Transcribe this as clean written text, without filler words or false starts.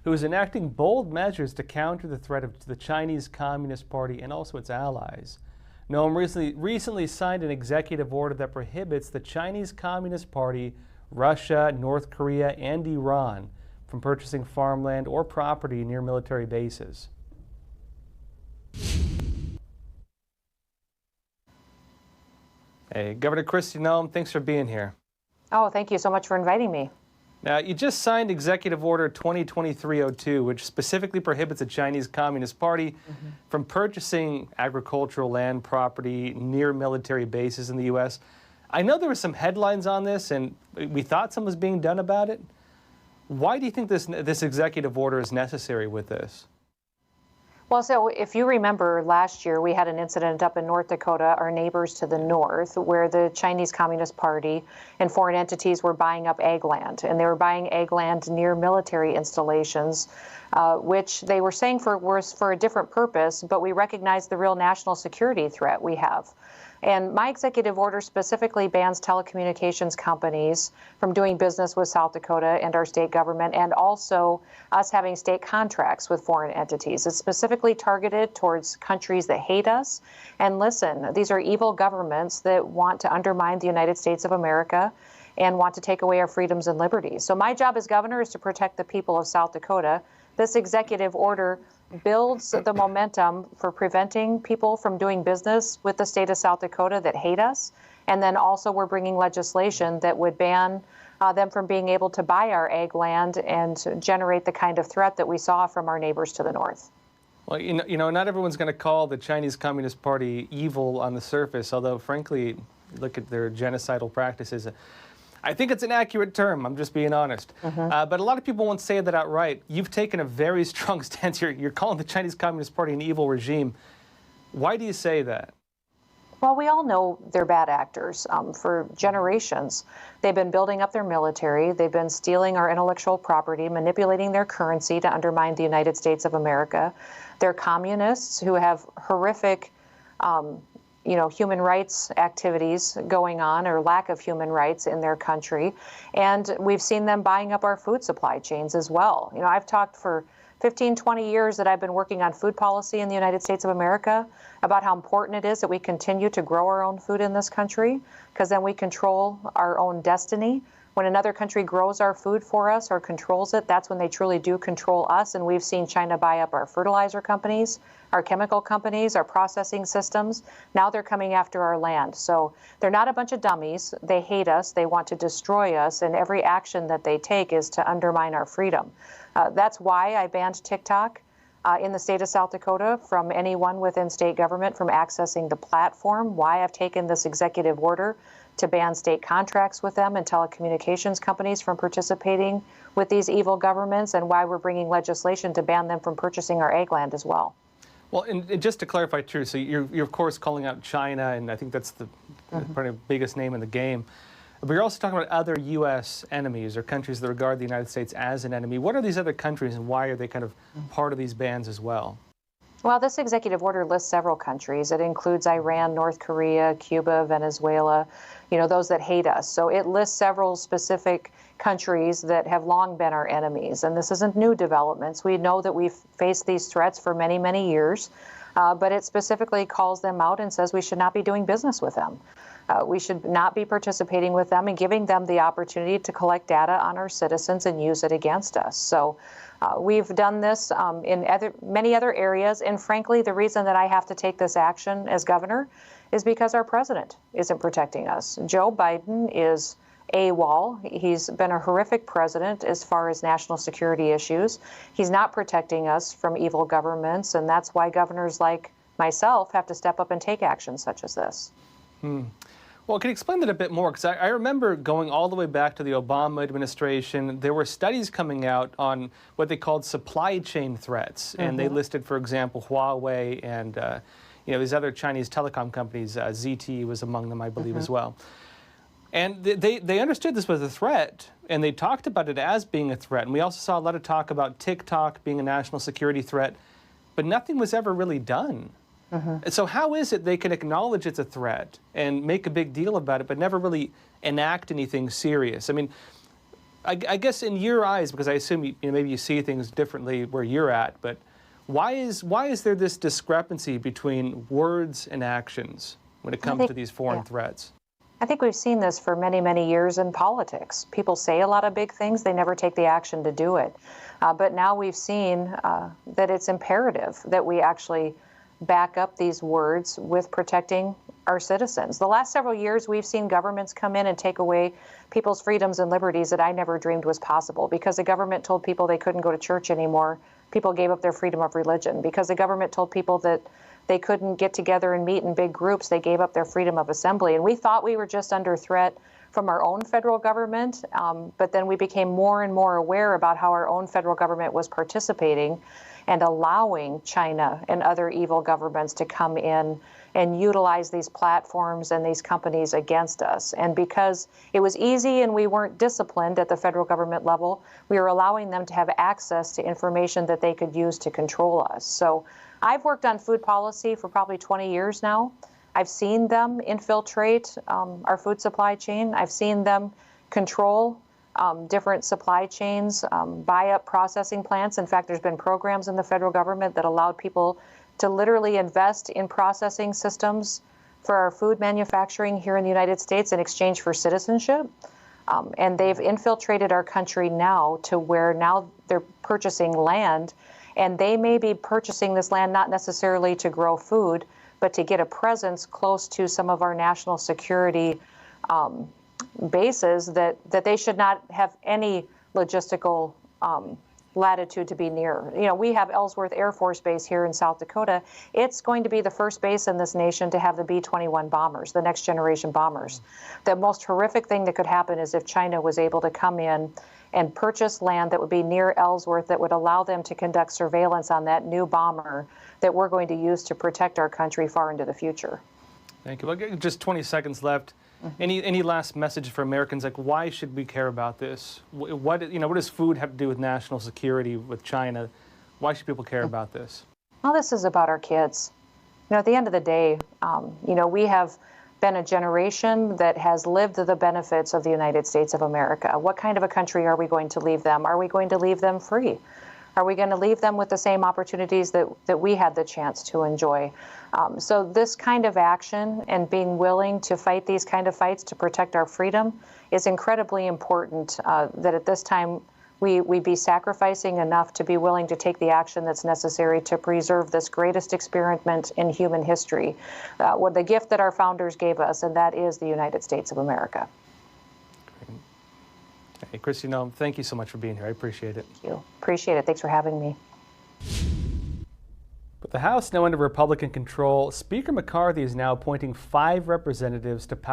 who is enacting bold measures to counter the threat of the Chinese Communist Party and also its allies. Noem recently signed an executive order that prohibits the Chinese Communist Party, Russia, North Korea, and Iran from purchasing farmland or property near military bases. Hey, Governor Kristi Noem, thanks for being here. Oh, thank you so much for inviting me. Now, you just signed Executive Order 2023-02, which specifically prohibits the Chinese Communist Party from purchasing agricultural land property near military bases in the U.S. I know there were some headlines on this, and we thought something was being done about it. Why do you think this executive order is necessary with this? Well, so if you remember last year, we had an incident up in North Dakota, our neighbors to the north, where the Chinese Communist Party and foreign entities were buying up ag land, and they were buying ag land near military installations, which they were saying was for a different purpose, but we recognize the real national security threat we have. And my executive order specifically bans telecommunications companies from doing business with South Dakota and our state government, and also us having state contracts with foreign entities. It's specifically targeted towards countries that hate us. And listen, these are evil governments that want to undermine the United States of America and want to take away our freedoms and liberties. So my job as governor is to protect the people of South Dakota. This executive order builds the momentum for preventing people from doing business with the state of South Dakota that hate us. And then also we're bringing legislation that would ban them from being able to buy our ag land and generate the kind of threat that we saw from our neighbors to the north. Well, you know, not everyone's going to call the Chinese Communist Party evil on the surface, although, frankly, look at their genocidal practices. I think it's an accurate term. I'm just being honest. But a lot of people won't say that outright. You've taken a very strong stance here. You're calling the Chinese Communist Party an evil regime. Why do you say that? Well, we all know they're bad actors. For generations, they've been building up their military. They've been stealing our intellectual property, manipulating their currency to undermine the United States of America. They're communists who have horrific human rights activities going on, or lack of human rights in their country. And we've seen them buying up our food supply chains as well. You know, I've talked for 15, 20 years that I've been working on food policy in the United States of America about how important it is that we continue to grow our own food in this country, because then we control our own destiny. When another country grows our food for us or controls it, that's when they truly do control us. And we've seen China buy up our fertilizer companies, our chemical companies, our processing systems. Now they're coming after our land. So they're not a bunch of dummies. They hate us. They want to destroy us. And every action that they take is to undermine our freedom. That's why I banned TikTok in the state of South Dakota from anyone within state government from accessing the platform, why I've taken this executive order to ban state contracts with them and telecommunications companies from participating with these evil governments, and why we're bringing legislation to ban them from purchasing our ag land as well. Well, and just to clarify, too, so you're of course calling out China, and I think that's the probably the biggest name in the game. But you're also talking about other U.S. enemies or countries that regard the United States as an enemy. What are these other countries, and why are they kind of part of these bans as well? Well, this executive order lists several countries. It includes Iran, North Korea, Cuba, Venezuela, those that hate us. So it lists several specific countries that have long been our enemies. And this isn't new developments. We know that we've faced these threats for many, many years, but it specifically calls them out and says we should not be doing business with them. We should not be participating with them and giving them the opportunity to collect data on our citizens and use it against us. So we've done this in many other areas. And frankly, the reason that I have to take this action as governor is because our president isn't protecting us. Joe Biden is AWOL. He's been a horrific president as far as national security issues. He's not protecting us from evil governments. And that's why governors like myself have to step up and take action such as this. Well, can you explain that a bit more? Because I remember going all the way back to the Obama administration, there were studies coming out on what they called supply chain threats. And they listed, for example, Huawei and these other Chinese telecom companies. ZTE was among them, I believe, as well. And they understood this was a threat, and they talked about it as being a threat. And we also saw a lot of talk about TikTok being a national security threat, but nothing was ever really done. So how is it they can acknowledge it's a threat and make a big deal about it, but never really enact anything serious? I mean, I guess in your eyes, because I assume maybe you see things differently where you're at, but why is there this discrepancy between words and actions when it comes to these foreign threats? I think we've seen this for many, many years in politics. People say a lot of big things, they never take the action to do it. But now we've seen that it's imperative that we actually back up these words with protecting our citizens. The last several years, we've seen governments come in and take away people's freedoms and liberties that I never dreamed was possible. Because the government told people they couldn't go to church anymore, people gave up their freedom of religion. Because the government told people that they couldn't get together and meet in big groups, they gave up their freedom of assembly. And we thought we were just under threat from our own federal government, but then we became more and more aware about how our own federal government was participating and allowing China and other evil governments to come in and utilize these platforms and these companies against us. And because it was easy and we weren't disciplined at the federal government level, we were allowing them to have access to information that they could use to control us. So I've worked on food policy for probably 20 years now. I've seen them infiltrate our food supply chain. I've seen them control different supply chains, buy up processing plants. In fact, there's been programs in the federal government that allowed people to literally invest in processing systems for our food manufacturing here in the United States in exchange for citizenship. And they've infiltrated our country now to where now they're purchasing land, and they may be purchasing this land not necessarily to grow food, but to get a presence close to some of our national security bases that they should not have any logistical latitude to be near. You know, we have Ellsworth Air Force Base here in South Dakota. It's going to be the first base in this nation to have the B-21 bombers, the next generation bombers. The most horrific thing that could happen is if China was able to come in and purchase land that would be near Ellsworth that would allow them to conduct surveillance on that new bomber that we're going to use to protect our country far into the future. Thank you. Well, just 20 seconds left. Any last message for Americans? Like, why should we care about this? What does food have to do with national security with China? Why should people care about this? Well, this is about our kids. You know, at the end of the day, we have been a generation that has lived the benefits of the United States of America. What kind of a country are we going to leave them? Are we going to leave them free? Are we going to leave them with the same opportunities that we had the chance to enjoy? So this kind of action and being willing to fight these kind of fights to protect our freedom is incredibly important, that at this time we be sacrificing enough to be willing to take the action that's necessary to preserve this greatest experiment in human history, the gift that our founders gave us, and that is the United States of America. Hey, Kristi, Noem, thank you so much for being here. I appreciate it. Thank you. Appreciate it. Thanks for having me. With the House now under Republican control, Speaker McCarthy is now appointing 5 representatives to power.